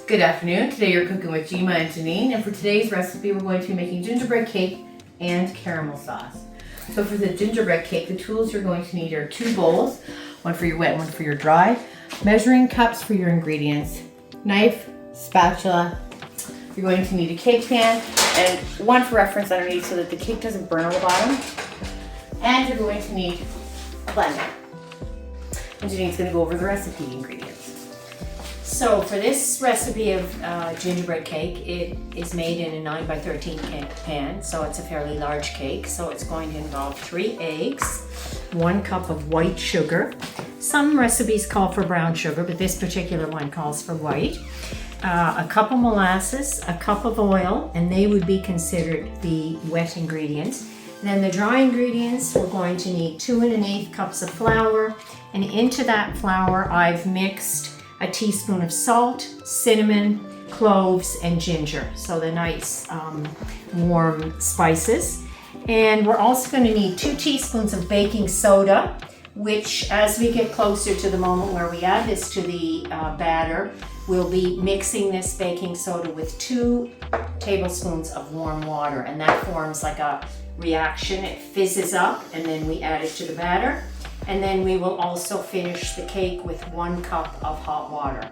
Good afternoon. Today you're cooking with Gima and Janine, and for today's recipe we're going to be making gingerbread cake and caramel sauce. So for the gingerbread cake, the tools you're going to need are 2 bowls, one for your wet and one for your dry, measuring cups for your ingredients, knife, spatula. You're going to need a cake pan and one for reference underneath so that the cake doesn't burn on the bottom. And you're going to need a blender. And Janine's going to go over the recipe ingredients. So for this recipe of gingerbread cake, it is made in a 9 by 13 pan, so it's a fairly large cake. So it's going to involve 3 eggs, 1 cup of white sugar. Some recipes call for brown sugar, but this particular one calls for white. A cup of molasses, a cup of oil, and they would be considered the wet ingredients. And then the dry ingredients, we're going to need 2 1/8 cups of flour, and into that flour I've mixed a teaspoon of salt, cinnamon, cloves, and ginger. So the nice warm spices. And we're also going to need 2 teaspoons of baking soda, which as we get closer to the moment where we add this to the batter, we'll be mixing this baking soda with 2 tablespoons of warm water, and that forms like a reaction. It fizzes up and then we add it to the batter. And then we will also finish the cake with 1 cup of hot water.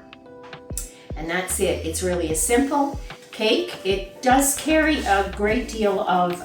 And that's it. It's really a simple cake. It does carry a great deal of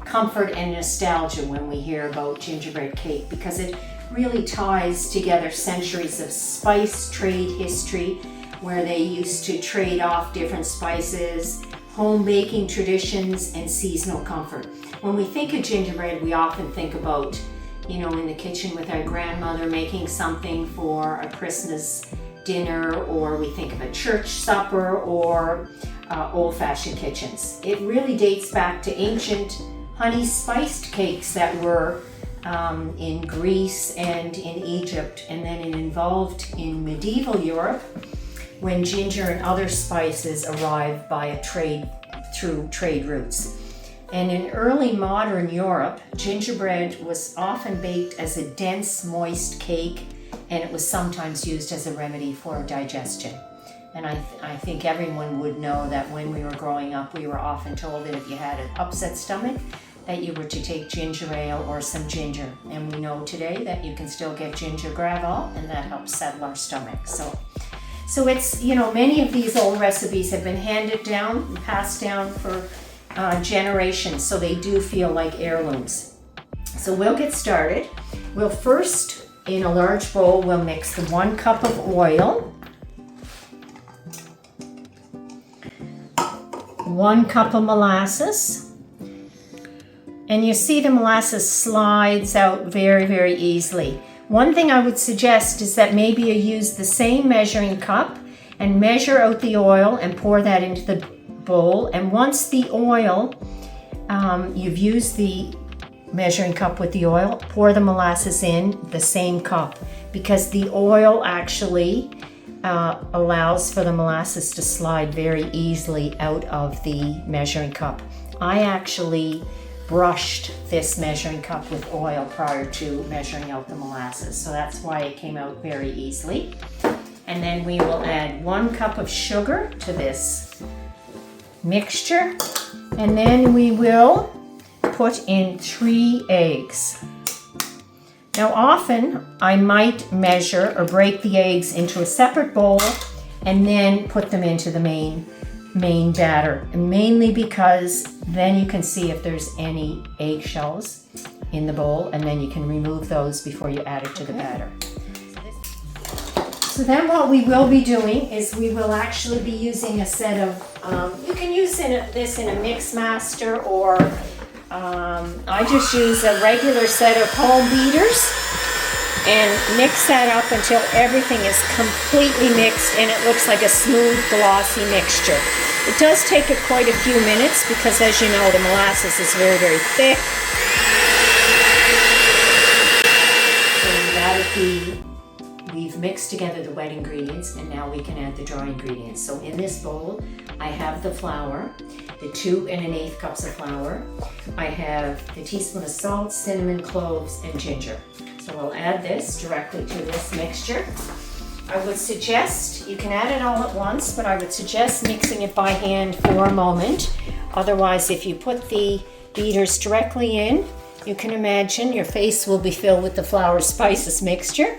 comfort and nostalgia when we hear about gingerbread cake, because it really ties together centuries of spice trade history, where they used to trade off different spices, home baking traditions, and seasonal comfort. When we think of gingerbread, we often think about, you know, in the kitchen with our grandmother making something for a Christmas dinner, or we think of a church supper, or old-fashioned kitchens. It really dates back to ancient honey-spiced cakes that were in Greece and in Egypt, and then it evolved in medieval Europe when ginger and other spices arrived through trade routes. And in early modern Europe, gingerbread was often baked as a dense, moist cake, and it was sometimes used as a remedy for digestion. And I think everyone would know that when we were growing up, we were often told that if you had an upset stomach, that you were to take ginger ale or some ginger. And we know today that you can still get ginger gravel, and that helps settle our stomach. So it's, you know, many of these old recipes have been handed down and passed down for generations, so they do feel like heirlooms. So we'll get started. We'll first, in a large bowl, we'll mix the 1 cup of oil, 1 cup of molasses, and you see the molasses slides out very, very easily. One thing I would suggest is that maybe you use the same measuring cup and measure out the oil and pour that into the bowl. And once the oil, you've used the measuring cup with the oil, pour the molasses in the same cup, because the oil actually allows for the molasses to slide very easily out of the measuring cup. I actually brushed this measuring cup with oil prior to measuring out the molasses, so that's why it came out very easily. And then we will add 1 cup of sugar to this mixture, and then we will put in 3 eggs. Now often I might measure or break the eggs into a separate bowl and then put them into the main batter, and mainly because then you can see if there's any eggshells in the bowl, and then you can remove those before you add it to the batter. So then what we will be doing is we will actually be using a set of, you can use this in a mix master, or I just use a regular set of home beaters and mix that up until everything is completely mixed and it looks like a smooth, glossy mixture. It does take it quite a few minutes because, as you know, the molasses is very, very thick. So we've mixed together the wet ingredients, and now we can add the dry ingredients. So in this bowl, I have the flour, the 2 1/8 cups of flour. I have a teaspoon of salt, cinnamon, cloves, and ginger. So we'll add this directly to this mixture. I would suggest, you can add it all at once, but I would suggest mixing it by hand for a moment. Otherwise, if you put the beaters directly in, you can imagine your face will be filled with the flour spices mixture.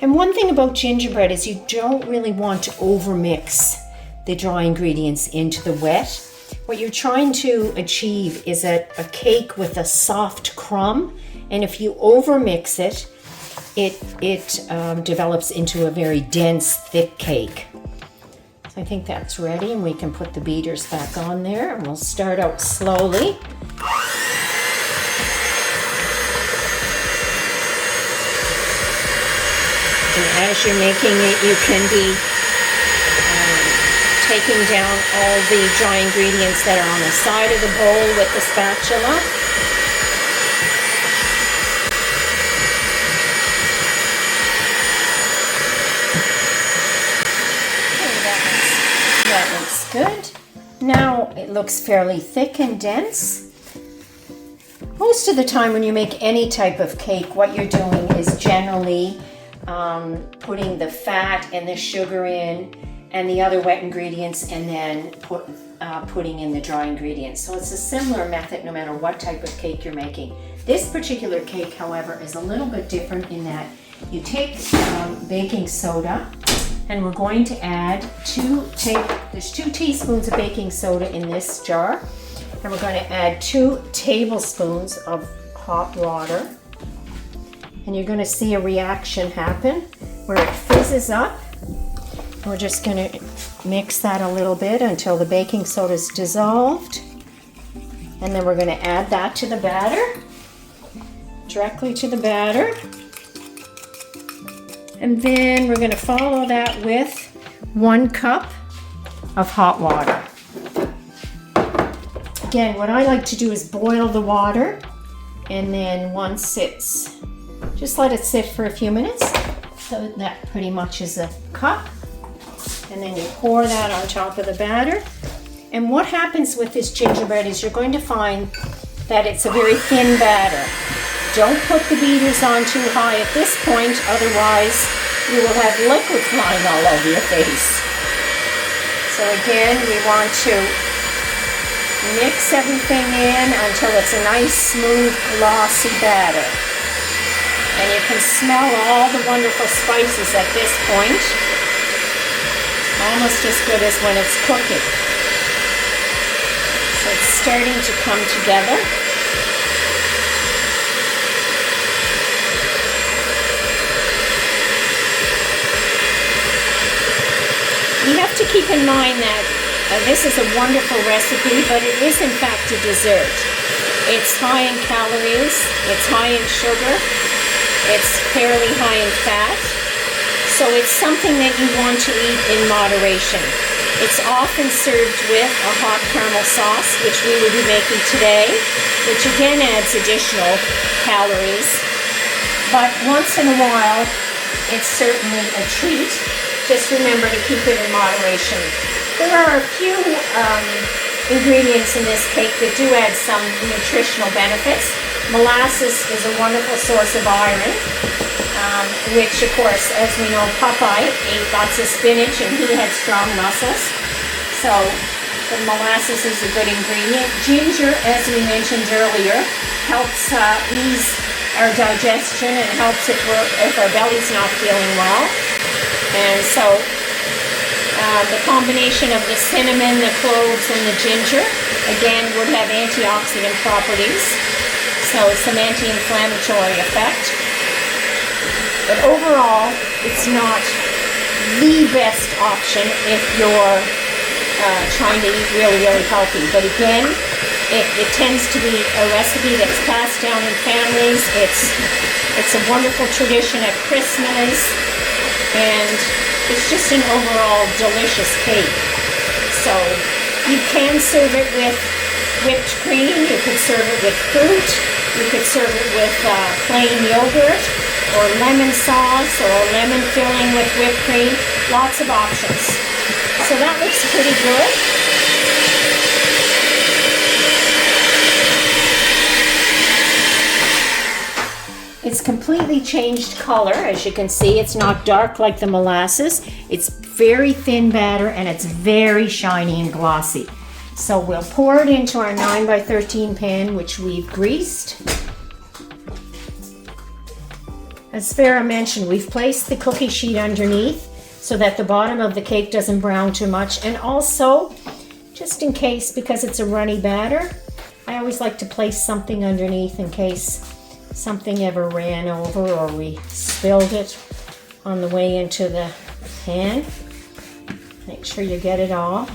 And one thing about gingerbread is you don't really want to overmix the dry ingredients into the wet. What you're trying to achieve is a cake with a soft crumb, and if you overmix it, it develops into a very dense, thick cake. So I think that's ready, and we can put the beaters back on there, and we'll start out slowly. And as you're making it, you can be taking down all the dry ingredients that are on the side of the bowl with the spatula. Okay, that looks good. Now it looks fairly thick and dense. Most of the time when you make any type of cake, what you're doing is generally putting the fat and the sugar in and the other wet ingredients, and then putting in the dry ingredients. So it's a similar method no matter what type of cake you're making. This particular cake, however, is a little bit different in that you take baking soda, and we're going to add there's 2 teaspoons of baking soda in this jar, and we're going to add 2 tablespoons of hot water, and you're going to see a reaction happen where it fizzes up. We're just going to mix that a little bit until the baking soda is dissolved. And then we're going to add that to the batter, directly to the batter. And then we're going to follow that with 1 cup of hot water. Again, what I like to do is boil the water, and then once just let it sit for a few minutes. So that pretty much is a cup. And then you pour that on top of the batter. And what happens with this gingerbread is you're going to find that it's a very thin batter. Don't put the beaters on too high at this point, otherwise you will have liquid flying all over your face. So again, we want to mix everything in until it's a nice, smooth, glossy batter. And you can smell all the wonderful spices at this point. Almost as good as when it's cooking. So it's starting to come together. You have to keep in mind that this is a wonderful recipe, but it is in fact a dessert. It's high in calories, it's high in sugar, it's fairly high in fat. So it's something that you want to eat in moderation. It's often served with a hot caramel sauce, which we will be making today, which again adds additional calories. But once in a while, it's certainly a treat. Just remember to keep it in moderation. There are a few ingredients in this cake that do add some nutritional benefits. Molasses is a wonderful source of iron. Which, of course, as we know, Popeye ate lots of spinach and he had strong muscles. So the molasses is a good ingredient. Ginger, as we mentioned earlier, helps ease our digestion and helps if our belly's not feeling well. And so the combination of the cinnamon, the cloves, and the ginger, again, would have antioxidant properties. So some anti-inflammatory effect. But overall, it's not the best option if you're trying to eat really, really healthy. But again, it tends to be a recipe that's passed down in families. It's a wonderful tradition at Christmas, and it's just an overall delicious cake. So you can serve it with whipped cream, you could serve it with fruit, you could serve it with plain yogurt, or lemon sauce, or lemon filling with whipped cream. Lots of options. So that looks pretty good. It's completely changed color. As you can see, it's not dark like the molasses. It's very thin batter and it's very shiny and glossy. So we'll pour it into our 9 by 13 pan, which we've greased. As Farah mentioned, we've placed the cookie sheet underneath so that the bottom of the cake doesn't brown too much. And also, just in case, because it's a runny batter, I always like to place something underneath in case something ever ran over or we spilled it on the way into the pan. Make sure you get it all.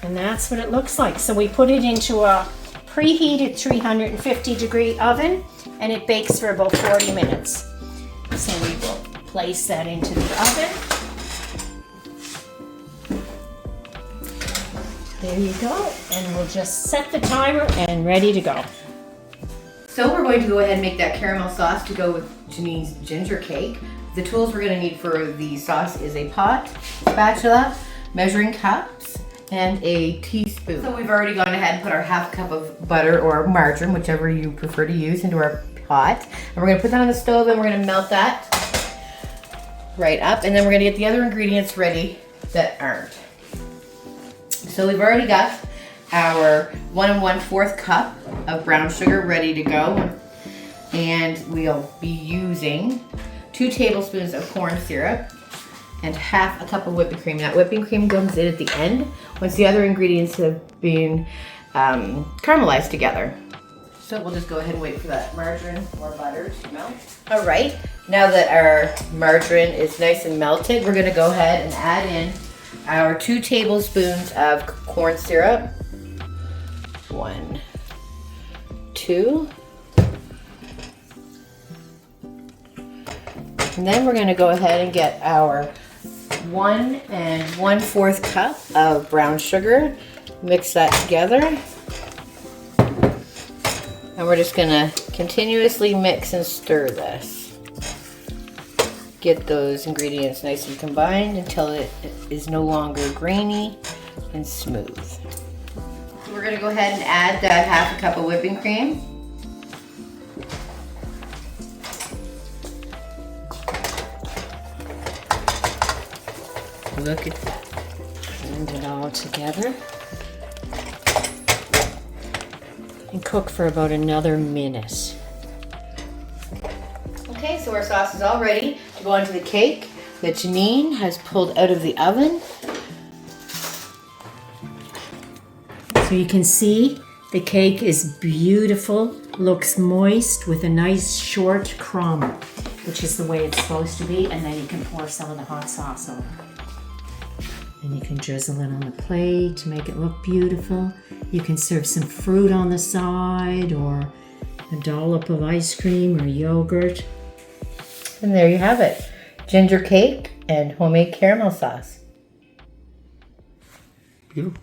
And that's what it looks like. So we put it into a preheated 350-degree oven and it bakes for about 40 minutes. So we will place that into the oven. There you go. And we'll just set the timer and ready to go. So we're going to go ahead and make that caramel sauce to go with Janine's ginger cake. The tools we're going to need for the sauce is a pot, spatula, measuring cups, and a teaspoon. So we've already gone ahead and put our half cup of butter or margarine, whichever you prefer to use, into our pot. And we're going to put that on the stove and we're going to melt that right up. And then we're going to get the other ingredients ready that aren't. So we've already got our 1 1/4 cup of brown sugar ready to go, and we'll be using 2 tablespoons of corn syrup and half a cup of whipping cream. That whipping cream comes in at the end once the other ingredients have been caramelized together. So we'll just go ahead and wait for that margarine or butter to melt. All right, now that our margarine is nice and melted, we're gonna go ahead and add in our 2 tablespoons of corn syrup. 1, 2. And then we're going to go ahead and get our 1 1/4 cup of brown sugar. Mix that together. And we're just going to continuously mix and stir this. Get those ingredients nice and combined until it is no longer grainy and smooth. We're going to go ahead and add that half a cup of whipping cream. Look at that. Blend it all together. And cook for about another minute. Okay, so our sauce is all ready to go onto the cake that Janine has pulled out of the oven. So you can see the cake is beautiful, looks moist with a nice short crumb, which is the way it's supposed to be, and then you can pour some of the hot sauce over. And you can drizzle it on the plate to make it look beautiful. You can serve some fruit on the side or a dollop of ice cream or yogurt. And there you have it, ginger cake and homemade caramel sauce. Beautiful.